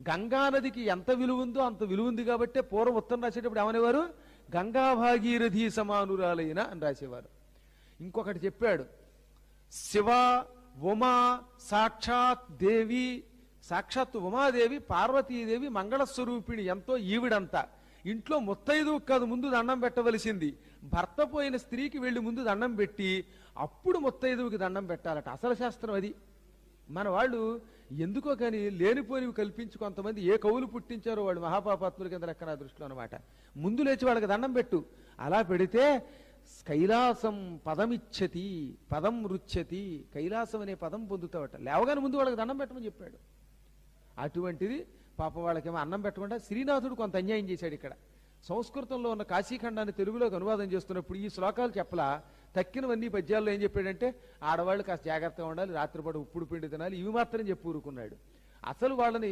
గంగా నదికి ఎంత విలువ ఉందో అంత విలువ ఉంది కాబట్టే పూర్వం ఉత్తరం రాసేటప్పుడు ఏమనేవారు, గంగా భాగీరథి సమానురాలైన అని రాసేవారు. ఇంకొకటి చెప్పాడు, శివ ఉమా సాక్షాత్ దేవి, సాక్షాత్ ఉమాదేవి పార్వతీదేవి మంగళస్వరూపిణి ఎంతో ఈవిడంతా. ఇంట్లో ముత్తైదువు కాదు ముందు దండం పెట్టవలసింది, భర్త పోయిన స్త్రీకి వెళ్ళి ముందు దండం పెట్టి అప్పుడు ముత్తైదువుకి దండం పెట్టాలట. అసలు శాస్త్రం అది. మన వాళ్ళు ఎందుకో కానీ లేనిపోనివి కల్పించి కొంతమంది ఏ కవులు పుట్టించారో వాళ్ళు మహాపాపాత్ముల కింద లెక్క నా దృష్టిలో అనమాట. ముందు లేచి వాళ్ళకి దండం పెట్టు, అలా పెడితే కైలాసం పదమిచ్చతి పదం రుచ్యతి, కైలాసం అనే పదం పొందుతావట. లేవగానే ముందు వాళ్ళకి దండం పెట్టమని చెప్పాడు. అటువంటిది పాపం వాళ్ళకేమో అన్నం పెట్టకుండా శ్రీనాథుడు కొంత అన్యాయం చేశాడు. ఇక్కడ సంస్కృతంలో ఉన్న కాశీఖండాన్ని తెలుగులోకి అనువాదం చేస్తున్నప్పుడు ఈ శ్లోకాలు చెప్పలా, తక్కినవన్నీ పద్యాల్లో ఏం చెప్పాడంటే ఆడవాళ్ళు కాస్త జాగ్రత్తగా ఉండాలి, రాత్రిపాటు ఉప్పుడు పిండి తినాలి, ఇవి మాత్రం చెప్పి ఊరుకున్నాడు. అసలు వాళ్ళని